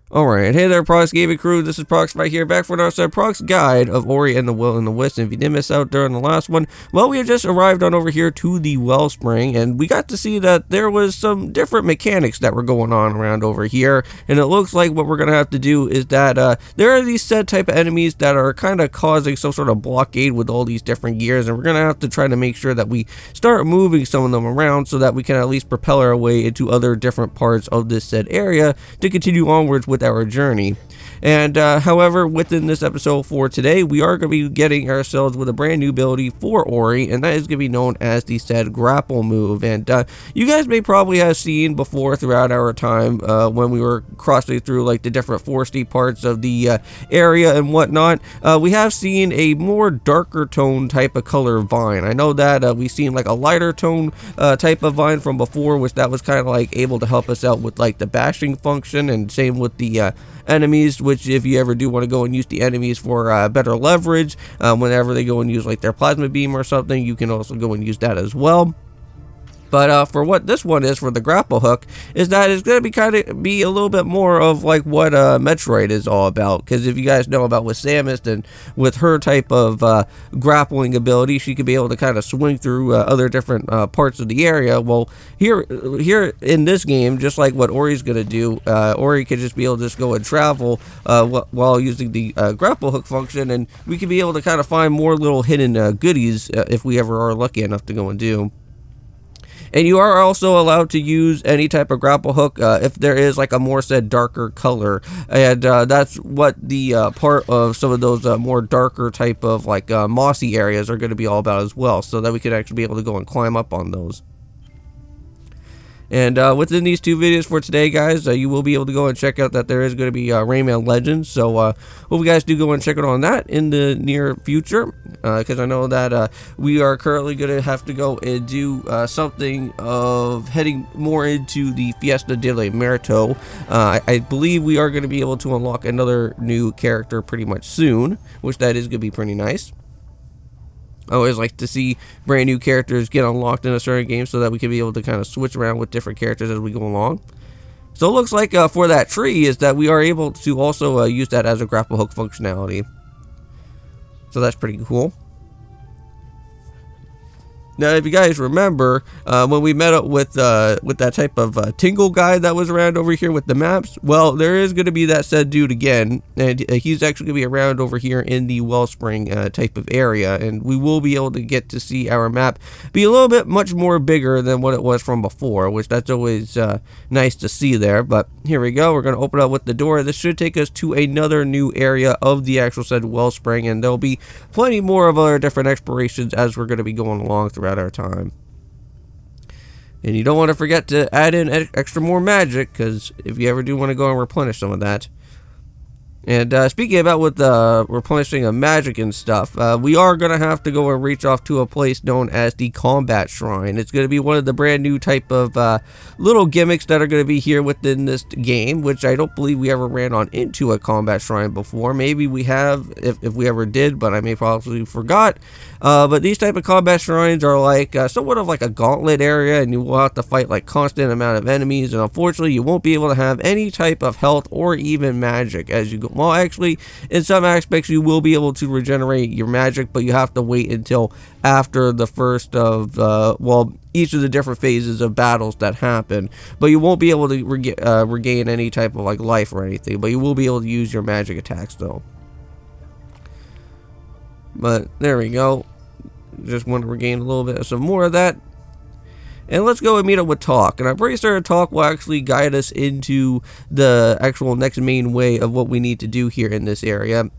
Alright, hey there Prox Gaming Crew, this is Prox right here, back for another set of Prox Guide of Ori and the Wisps. And if you did miss out during the last one, well, we have just arrived on over here to the Wellspring, and we got to see that there was some different mechanics that were going on around over here, and it looks like what we're going to have to do is that there are these set type of enemies that are kind of causing some sort of blockade with all these different gears, and we're going to have to try to make sure that we start moving some of them around so that we can at least propel our way into other different parts of this said area to continue onwards with our journey. And however, within this episode for today, we are going to be getting ourselves with a brand new ability for Ori, and that is going to be known as the said grapple move. And you guys may probably have seen before throughout our time when we were crossing through like the different foresty parts of the area and whatnot, we have seen a more darker tone type of color vine. I know that we've seen like a lighter tone type of vine from before, which that was kind of like able to help us out with like the bashing function, and same with the enemies, which if you ever do want to go and use the enemies for better leverage, whenever they go and use like their plasma beam or something, you can also go and use that as well. But for what this one is for the grapple hook, is that it's going to be a little bit more of like what Metroid is all about. Because if you guys know about with Samus and with her type of grappling ability, she could be able to kind of swing through other different parts of the area. Well, here in this game, just like what Ori's going to do, Ori could just be able to just go and travel while using the grapple hook function, and we could be able to kind of find more little hidden goodies if we ever are lucky enough to go and do. And you are also allowed to use any type of grapple hook if there is like a more said darker color, and that's what the part of some of those more darker type of like mossy areas are going to be all about as well, so that we could actually be able to go and climb up on those. And within these two videos for today, guys, you will be able to go and check out that there is going to be Rayman Legends. So hope you guys do go and check it on that in the near future, because I know that we are currently going to have to go and do something of heading more into the Fiesta delle Merito. I believe we are going to be able to unlock another new character pretty much soon, which that is going to be pretty nice. I always like to see brand new characters get unlocked in a certain game so that we can be able to kind of switch around with different characters as we go along. So it looks like for that tree is that we are able to also use that as a grapple hook functionality. So that's pretty cool. Now, if you guys remember, when we met up with that type of Tingle guy that was around over here with the maps, well, there is going to be that said dude again, and he's actually going to be around over here in the Wellspring type of area, and we will be able to get to see our map be a little bit much more bigger than what it was from before, which that's always nice to see there. But here we go, we're going to open up with the door. This should take us to another new area of the actual said Wellspring, and there'll be plenty more of other different explorations as we're going to be going along throughout our time. And you don't want to forget to add in extra more magic, because if you ever do want to go and replenish some of that. And speaking about with replenishing of magic and stuff, we are going to have to go and reach off to a place known as the Combat Shrine. It's going to be one of the brand new type of little gimmicks that are going to be here within this game, which I don't believe we ever ran on into a Combat Shrine before. Maybe we have, if we ever did, but I may probably forgot. But these type of Combat Shrines are like somewhat of like a gauntlet area, and you will have to fight like constant amount of enemies, and unfortunately you won't be able to have any type of health or even magic as you go. Well, actually, in some aspects you will be able to regenerate your magic, but you have to wait until after the first of well, each of the different phases of battles that happen. But you won't be able to regain any type of like life or anything, but you will be able to use your magic attacks though. But there we go. Just want to regain a little bit of some more of that. And let's go and meet up with Talk. And I'm pretty sure Talk will actually guide us into the actual next main way of what we need to do here in this area.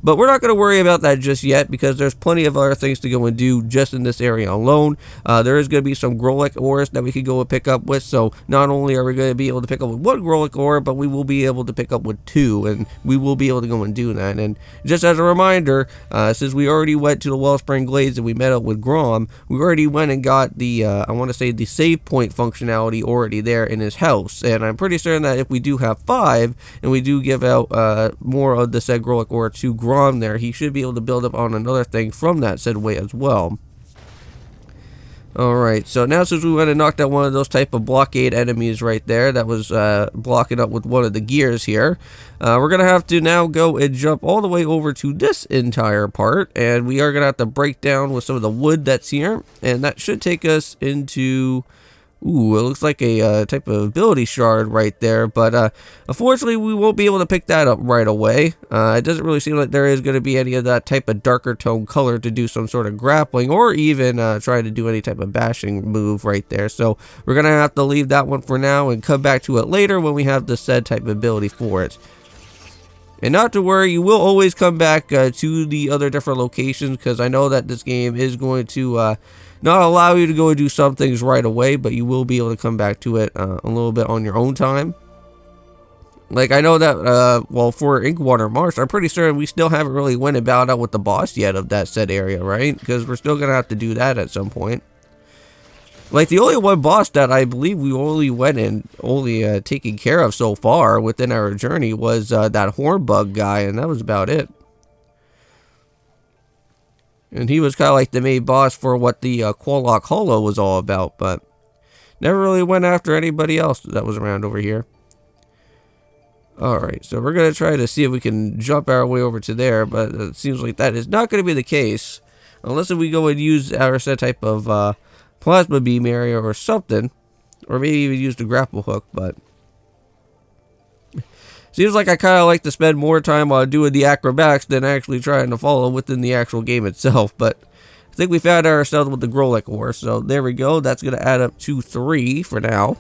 But we're not going to worry about that just yet, because there's plenty of other things to go and do just in this area alone. There is going to be some Grolic ores that we could go and pick up with. So not only are we going to be able to pick up with one Grolic ore, but we will be able to pick up with two. And we will be able to go and do that. And just as a reminder, since we already went to the Wellspring Glades and we met up with Grom, we already went and got the, I want to say, the save point functionality already there in his house. And I'm pretty certain that if we do have 5, and we do give out more of the said Grolic ore to Grom there, he should be able to build up on another thing from that said way as well. Alright, so now since we went and knocked out one of those type of blockade enemies right there that was blocking up with one of the gears here, we're going to have to now go and jump all the way over to this entire part, and we are going to have to break down with some of the wood that's here, and that should take us into... Ooh, it looks like a type of ability shard right there, but unfortunately we won't be able to pick that up right away. It doesn't really seem like there is going to be any of that type of darker tone color to do some sort of grappling or even try to do any type of bashing move right there. So we're going to have to leave that one for now and come back to it later when we have the said type of ability for it. And not to worry, you will always come back to the other different locations, because I know that this game is going to not allow you to go and do some things right away, but you will be able to come back to it a little bit on your own time. Like, I know that, well, for Inkwater Marsh, I'm pretty certain we still haven't really went about out with the boss yet of that said area, right? Because we're still going to have to do that at some point. Like, the only one boss that I believe we only went and only taken care of so far within our journey was that Hornbug guy, and that was about it. And he was kind of like the main boss for what the Qualock Hollow was all about, but never really went after anybody else that was around over here. Alright, so we're going to try to see if we can jump our way over to there, but it seems like that is not going to be the case. Unless if we go and use our set type of plasma beam area or something, or maybe even use the grapple hook, but seems like I kind of like to spend more time on doing the acrobatics than actually trying to follow within the actual game itself. But I think we found ourselves with the Grolic ore, so there we go. That's going to add up to 3 for now.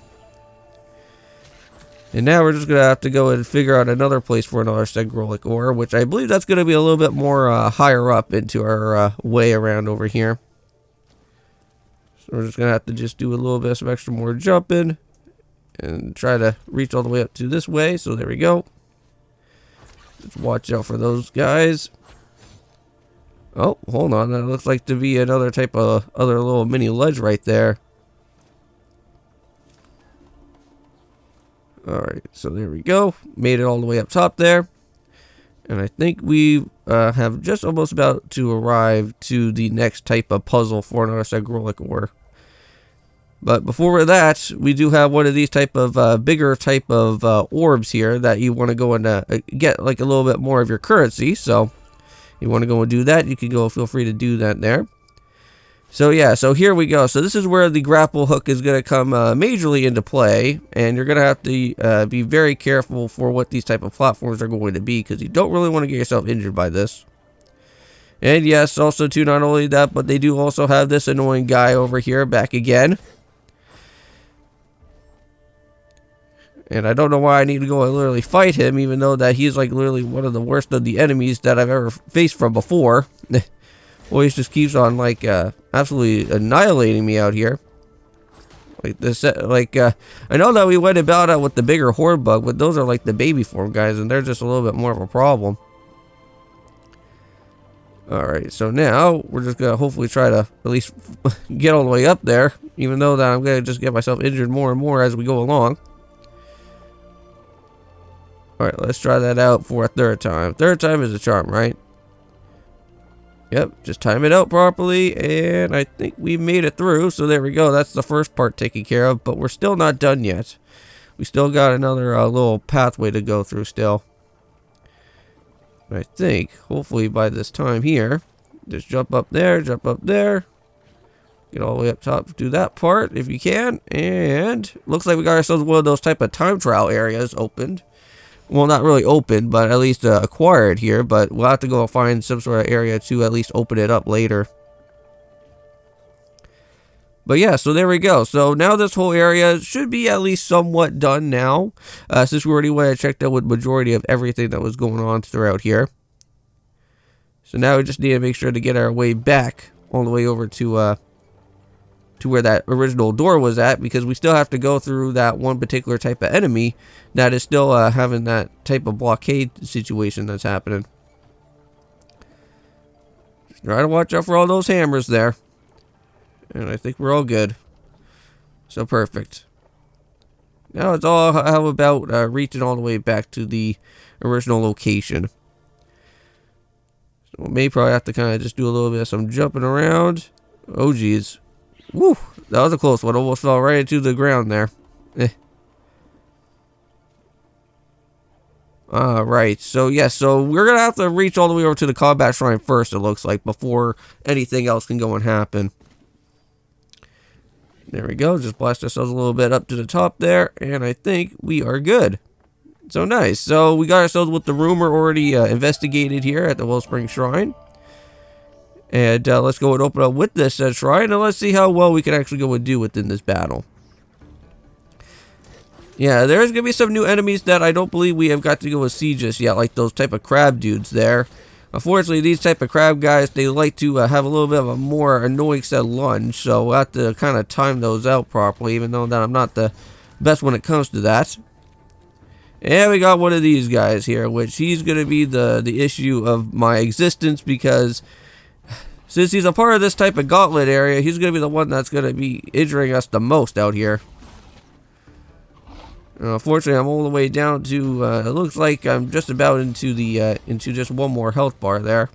And now we're just going to have to go and figure out another place for another said Grolic ore, which I believe that's going to be a little bit more higher up into our way around over here. So we're just going to have to just do a little bit of some extra more jumping and try to reach all the way up to this way. So there we go. Just watch out for those guys. Oh, hold on. That looks like to be another type of other little mini ledge right there. Alright, so there we go. Made it all the way up top there. And I think we have just almost about to arrive to the next type of puzzle for another Grolic ore. But before that, we do have one of these type of bigger type of orbs here that you want to go and get like a little bit more of your currency. So you want to go and do that, you can go, feel free to do that there. So yeah, so here we go. So this is where the grapple hook is going to come majorly into play, and you're going to have to be very careful for what these type of platforms are going to be, because you don't really want to get yourself injured by this. And yes, also too, not only that, but they do also have this annoying guy over here back again. And I don't know why I need to go and literally fight him, even though that he's like literally one of the worst of the enemies that I've ever faced from before. Always just keeps on like absolutely annihilating me out here. Like this, like I know that we went about it with the bigger horde bug, but those are like the baby form guys, and they're just a little bit more of a problem. Alright, so now we're just gonna hopefully try to at least get all the way up there, even though that I'm gonna just get myself injured more and more as we go along. Alright, let's try that out for a third time. Third time is a charm, right? Yep, just time it out properly, and I think we made it through, so there we go. That's the first part taken care of, but we're still not done yet. We still got another little pathway to go through still. I think, hopefully by this time here, just jump up there, get all the way up top, do that part if you can, and looks like we got ourselves one of those type of time trial areas opened. Well, not really open, but at least acquired here, but we'll have to go find some sort of area to at least open it up later. But yeah, so there we go. So now this whole area should be at least somewhat done now, since we already went and checked out with majority of everything that was going on throughout here. So now we just need to make sure to get our way back all the way over to where that original door was at, because we still have to go through that one particular type of enemy that is still having that type of blockade situation that's happening. Just try to watch out for all those hammers there. And I think we're all good. So perfect. Now it's all how about reaching all the way back to the original location. So we may probably have to kind of just do a little bit of some jumping around. Oh geez. Woo! That was a close one. Almost fell right into the ground there. Alright, so yes, so we're gonna have to reach all the way over to the combat shrine first, it looks like, before anything else can go and happen. There we go, just blast ourselves a little bit up to the top there, and I think we are good. So nice. So we got ourselves with the rumor already investigated here at the Wellspring Shrine. And let's go and open up with this shrine, and let's see how well we can actually go and do within this battle. Yeah, there's going to be some new enemies that I don't believe we have got to go and see just yet, like those type of crab dudes there. Unfortunately, these type of crab guys, they like to have a little bit of a more annoying set lunge, so we'll have to kind of time those out properly, even though that I'm not the best when it comes to that. And we got one of these guys here, which he's going to be the issue of my existence, because since he's a part of this type of gauntlet area, he's going to be the one that's going to be injuring us the most out here. Unfortunately, I'm all the way down to, it looks like I'm just about into the, into just one more health bar there.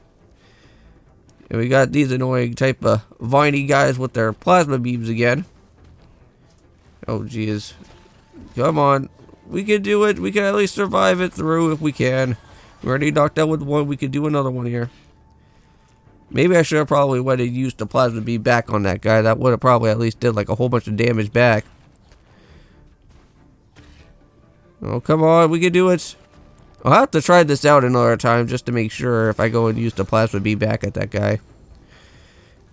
And we got these annoying type of viney guys with their plasma beams again. Oh, jeez. Come on. We can do it. We can at least survive it through if we can. We're already knocked out with one. We could do another one here. Maybe I should have probably went and used the plasma beam back on that guy. That would have probably at least did like a whole bunch of damage back. Oh, come on, we can do it. I'll have to try this out another time just to make sure if I go and use the plasma beam back at that guy.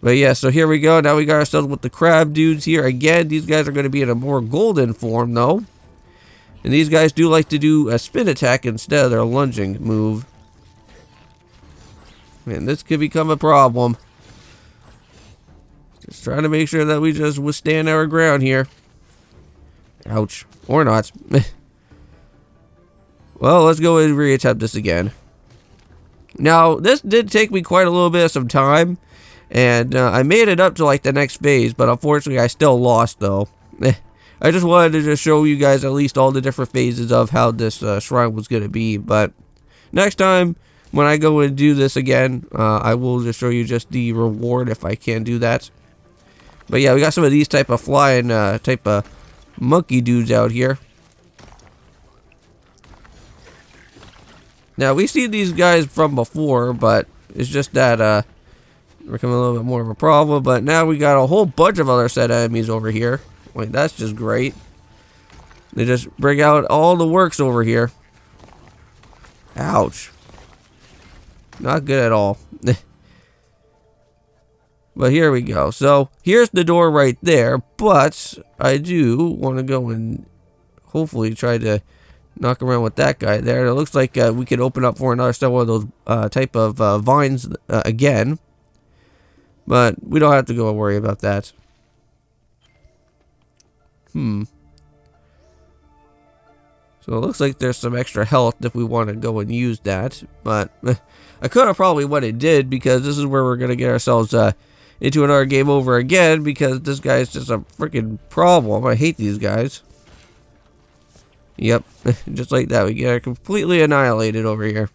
But yeah, so here we go. Now we got ourselves with the crab dudes here. Again, these guys are going to be in a more golden form, though. And these guys do like to do a spin attack instead of their lunging move. Man, this could become a problem. Just trying to make sure that we just withstand our ground here. Ouch. Or not. Well, let's go and reattempt this again. Now, this did take me quite a little bit of some time, and I made it up to like the next phase, but unfortunately I still lost though. I just wanted to just show you guys at least all the different phases of how this shrine was going to be, but next time when I go and do this again, I will just show you just the reward if I can do that. But yeah, we got some of these type of flying type of monkey dudes out here. Now, we've seen these guys from before, but it's just that, they're becoming a little bit more of a problem. But now we got a whole bunch of other set enemies over here. Like, that's just great. They just bring out all the works over here. Ouch. Not good at all. But here we go. So, here's the door right there. But, I do want to go and hopefully try to knock around with that guy there. It looks like we could open up for another one of those type of vines again. But we don't have to go and worry about that. So it looks like there's some extra health if we want to go and use that. But I could have probably went and did, because this is where we're going to get ourselves into another game over again, because this guy's just a freaking problem. I hate these guys. Yep, just like that, we get completely annihilated over here.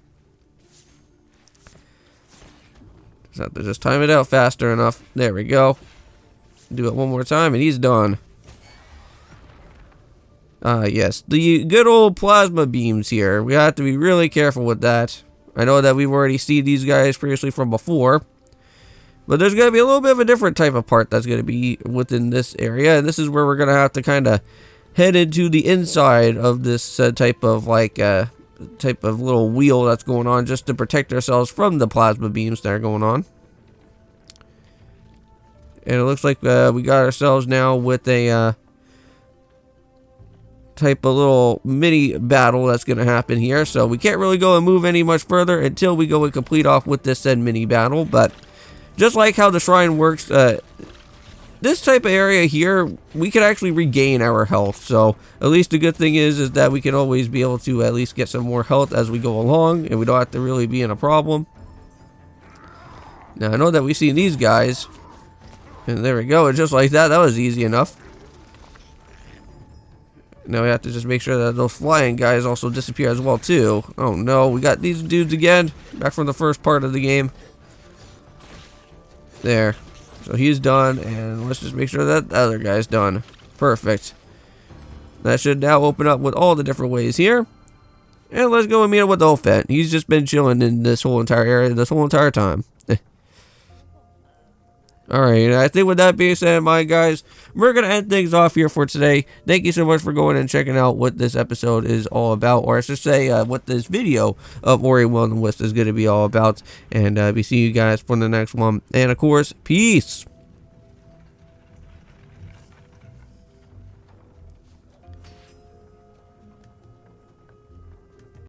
Just have to just time it out faster enough. There we go. Do it one more time, and he's done. Yes, the good old plasma beams here. We have to be really careful with that. I know that we've already seen these guys previously from before, but there's going to be a little bit of a different type of part that's going to be within this area, and this is where we're going to have to kind of head into the inside of this type of like type of little wheel that's going on, just to protect ourselves from the plasma beams that are going on. And it looks like we got ourselves now with a type of little mini battle that's going to happen here. So we can't really go and move any much further until we go and complete off with this said mini battle. But just like how the shrine works, this type of area here, we can actually regain our health. So at least the good thing is that we can always be able to at least get some more health as we go along, and we don't have to really be in a problem. Now I know that we've seen these guys, and there we go. And just like that, that was easy enough. Now we have to just make sure that those flying guys also disappear as well too. Oh no, we got these dudes again, back from the first part of the game. There. So he's done, and let's just make sure that the other guy's done. Perfect. That should now open up with all the different ways here. And let's go and meet up with the Olfet. He's just been chilling in this whole entire area this whole entire time. Alright, I think with that being said, my guys, we're going to end things off here for today. Thank you so much for going and checking out what this episode is all about, or I should say what this video of Ori and the Wisps is going to be all about. And be seeing you guys for the next one. And of course, peace!